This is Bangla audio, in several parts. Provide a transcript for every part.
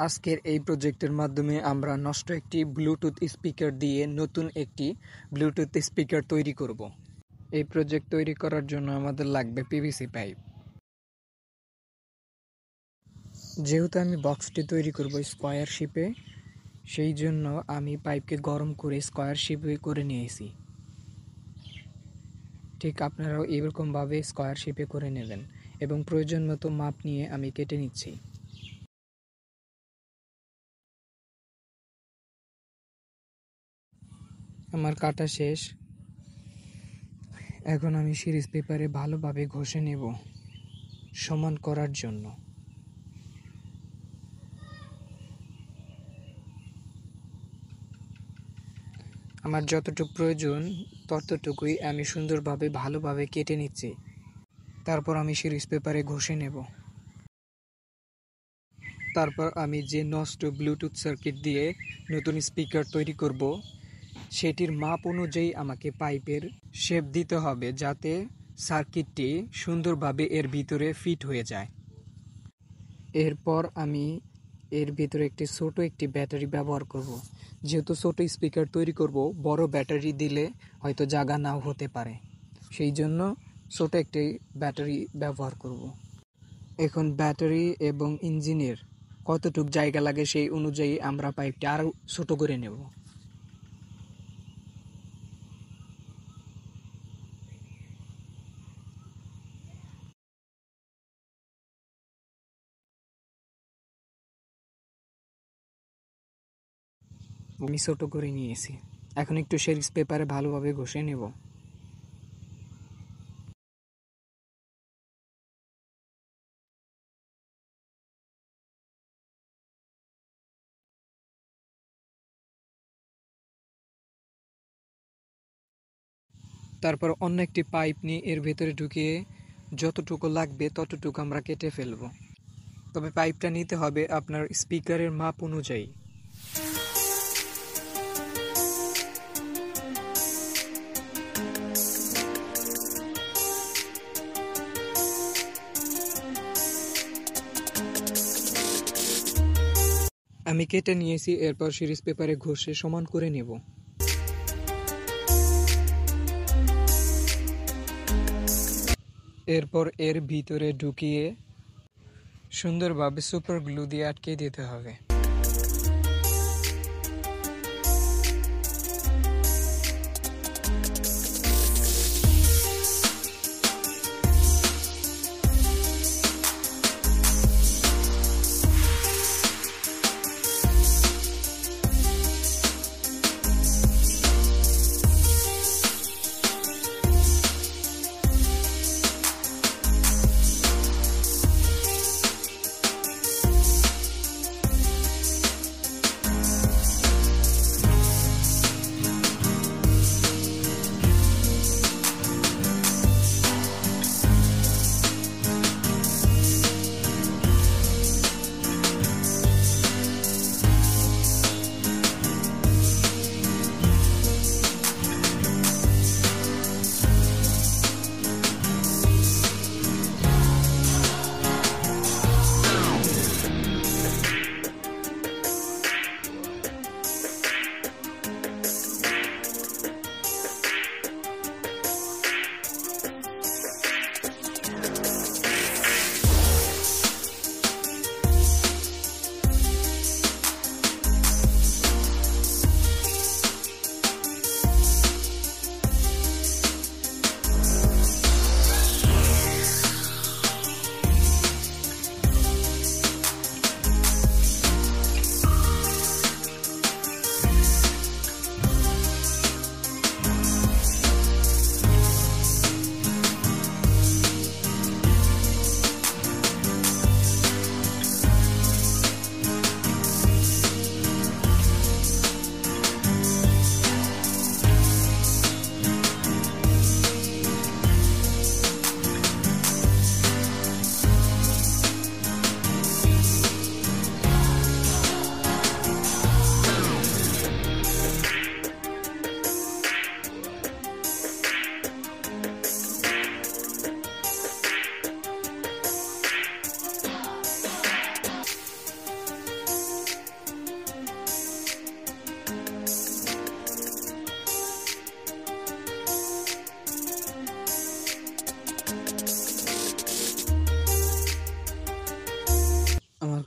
আজকের এই প্রজেক্টের মাধ্যমে আমরা নষ্ট একটি ব্লুটুথ স্পিকার দিয়ে নতুন একটি ব্লুটুথ স্পিকার তৈরি করব। এই প্রজেক্ট তৈরি করার জন্য আমাদের লাগবে পিভিসি পাইপ। যেহেতু আমি বক্সটি তৈরি করব স্কোয়ার শেপে, সেই জন্য আমি পাইপকে গরম করে স্কোয়ার শেপে করে নিয়েছি। ঠিক আপনারাও এরকমভাবে স্কোয়ার শেপে করে নেবেন এবং প্রয়োজন মতো মাপ নিয়ে আমি কেটে নিচ্ছি। আমার কাটা শেষ। এখন আমি সিরিজ পেপারে ভালোভাবে ঘষে নেব সমান করার জন্য। আমার যতটুকু প্রয়োজন ততটুকুই আমি সুন্দরভাবে ভালোভাবে কেটে নিচ্ছি। তারপর আমি সিরিজ পেপারে ঘষে নেব। তারপর আমি যে নষ্ট ব্লুটুথ সার্কিট দিয়ে নতুন স্পিকার তৈরি করব, সেটির মাপ অনুযায়ী আমাকে পাইপের শেপ দিতে হবে, যাতে সার্কিটটি সুন্দরভাবে এর ভিতরে ফিট হয়ে যায়। এরপর আমি এর ভিতরে ছোট একটি ব্যাটারি ব্যবহার করব। যেহেতু ছোট স্পিকার তৈরি করব, বড় ব্যাটারি দিলে হয়তো জায়গা নাও হতে পারে, সেই জন্য ছোট একটি ব্যাটারি ব্যবহার করব। এখন ব্যাটারি এবং ইঞ্জিনের কতটুকু জায়গা লাগে সেই অনুযায়ী আমরা পাইপটা আরও ছোট করে নেব। আমি ছোট করে নিয়েছি। এখন একটু সিরিজ পেপারে ভালোভাবে ঘষে নেব। তারপর অন্য একটি পাইপ নিয়ে এর ভেতরে ঢুকিয়ে যতটুকু লাগবে ততটুকু আমরা কেটে ফেলব। তবে পাইপটা নিতে হবে আপনার স্পিকারের মাপ অনুযায়ী। আমি কেটে নিয়েছি, এরপর সিরিজ পেপারে ঘষে সমান করে নেব। এরপর এর ভিতরে ঢুকিয়ে সুন্দরভাবে সুপার গ্লু দিয়ে আটকে দিতে হবে।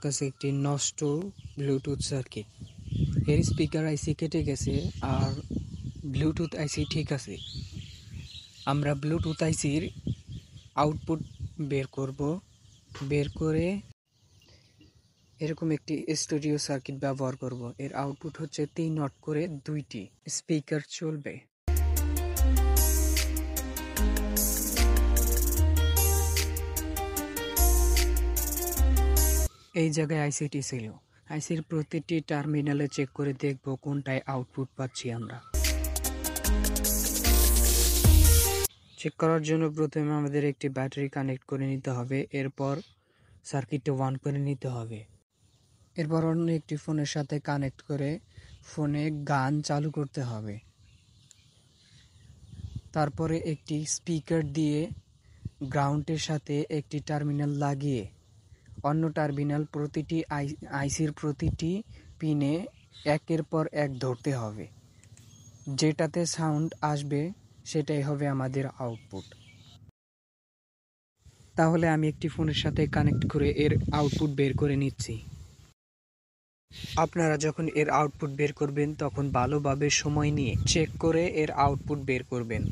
কাছে একটি নষ্ট ব্লুটুথ সার্কিট। এর স্পিকার আইসি কেটে গেছে আর ব্লুটুথ আইসি ঠিক আছে। আমরা ব্লুটুথ আইসির আউটপুট বের করব। বের করে এরকম একটি স্টুডিও সার্কিট ব্যবহার করব। এর আউটপুট হচ্ছে 3 নট করে 2টি স্পিকার চলবে। এই জায়গায় আইসিটি ছিল। আইসির প্রতিটি টার্মিনালে চেক করে দেখব কোনটায় আউটপুট পাচ্ছি আমরা। চেক করার জন্য প্রথমে আমাদের একটি ব্যাটারি কানেক্ট করে নিতে হবে। এরপর সার্কিটটা অন করে নিতে হবে। এরপর অন্য একটি ফোনের সাথে কানেক্ট করে ফোনে গান চালু করতে হবে। তারপরে একটি স্পিকার দিয়ে গ্রাউন্ডের সাথে একটি টার্মিনাল লাগিয়ে অন্য টার্মিনাল প্রতিটি আইসির প্রতিটি পিনে একের পর এক ধরতে হবে। যেটাতে সাউন্ড আসবে সেটাই হবে আমাদের আউটপুট। তাহলে আমি একটি ফোনের সাথে কানেক্ট করে এর আউটপুট বের করে নিচ্ছি। আপনারা যখন এর আউটপুট বের করবেন তখন ভালোভাবে সময় নিয়ে চেক করে এর আউটপুট বের করবেন।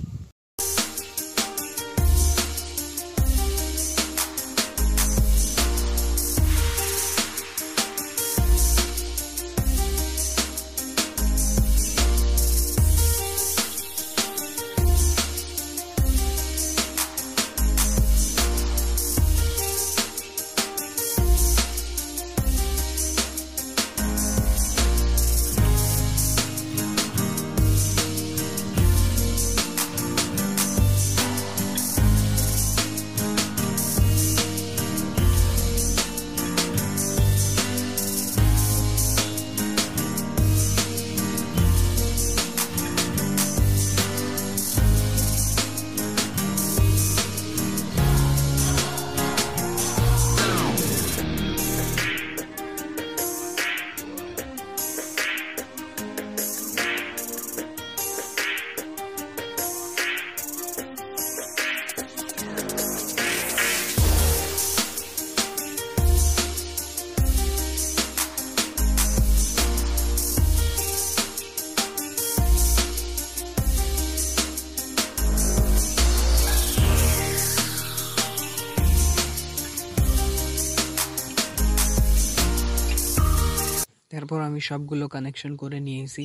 তারপর আমি সবগুলো কানেকশন করে নিয়েছি।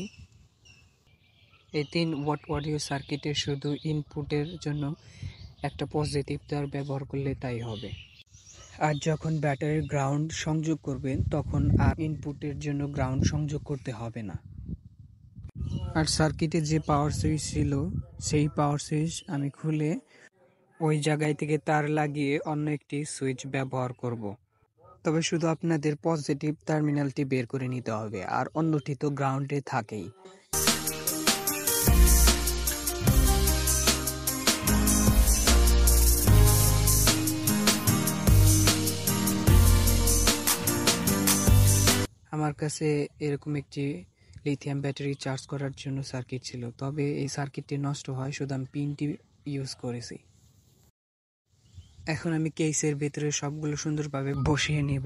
এই 3 ওয়াট অডিও সার্কিটের শুধু ইনপুটের জন্য একটা পজিটিভ তার ব্যবহার করলে তাই হবে। আর যখন ব্যাটারির গ্রাউন্ড সংযোগ করবেন তখন আর ইনপুটের জন্য গ্রাউন্ড সংযোগ করতে হবে না। আর সার্কিটে যে পাওয়ার সুইচ ছিল সেই পাওয়ার সুইচ আমি খুলে ওই জায়গায় থেকে তার লাগিয়ে অন্য একটি সুইচ ব্যবহার করব। তবে শুধু আপনাদের পজিটিভ টার্মিনালটি বের করে নিতে হবে, আর অন্যটি তো গ্রাউন্ডে থাকেই। আমার কাছে এরকম একটি লিথিয়াম ব্যাটারি চার্জ করার জন্য সার্কিট ছিল, তবে এই সার্কিটটি নষ্ট হয়, শুধু আমি পিনটি ইউজ করেছি। এখন আমি কেসের ভিতরে সবগুলো সুন্দরভাবে বসিয়ে নিব।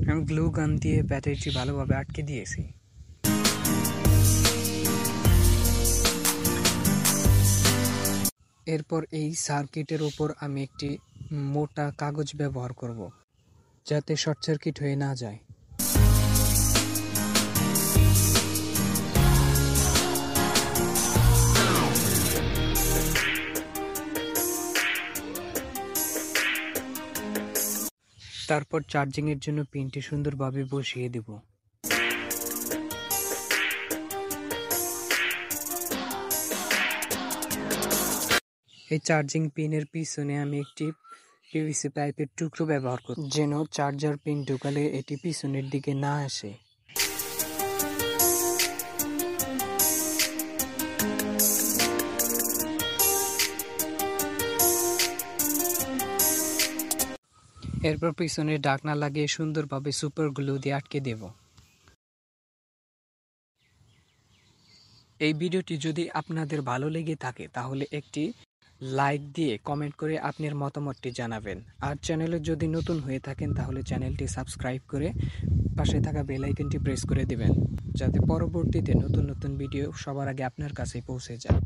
আমি গ্লু গান দিয়ে ব্যাটারিটি ভালোভাবে আটকে দিয়েছি। এরপর এই সার্কিটের উপর আমি একটি মোটা কাগজ ব্যবহার করব, যাতে শর্ট সার্কিট হয়ে না যায়। তারপর চার্জিং এর জন্য পিনটি সুন্দরভাবে বসিয়ে দেব। এই চার্জিং পিনের পিছনে আমি একটি পিভিসি পাইপের টুকরো ব্যবহার করব, যেন চার্জার পিন ঢোকালে এটি পিছনের দিকে না আসে। এরপর পিছনে ঢাকনা লাগিয়ে সুন্দরভাবে সুপার গ্লু দিয়ে আটকে দেব। এই ভিডিওটি যদি আপনাদের ভালো লেগে থাকে তাহলে একটি লাইক দিয়ে কমেন্ট করে আপনার মতামতটি জানাবেন। আর চ্যানেলে যদি নতুন হয়ে থাকেন তাহলে চ্যানেলটি সাবস্ক্রাইব করে পাশে থাকা বেল আইকনটি প্রেস করে দিবেন, যাতে পরবর্তীতে নতুন নতুন ভিডিও সবার আগে আপনার কাছে পৌঁছে যায়।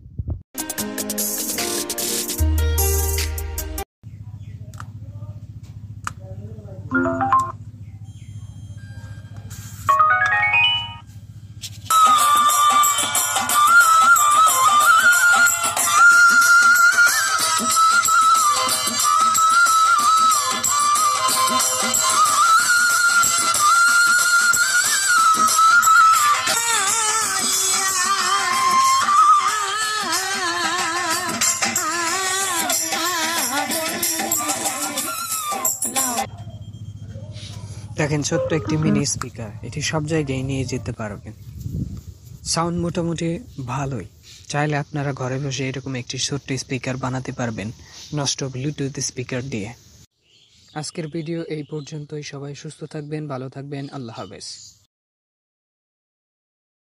দেখেন, ছোট্ট একটি মিনি স্পিকার, এটি সব জায়গায় নিয়ে যেতে পারবেন। সাউন্ড মোটামুটি ভালোই। চাইলে আপনারা ঘরে বসে এরকম একটি ছোট্ট স্পিকার বানাতে পারবেন নষ্ট ব্লুটুথ স্পিকার দিয়ে। আজকের ভিডিও এই পর্যন্তই। সবাই সুস্থ থাকবেন, ভালো থাকবেন। আল্লাহ হাফেজ।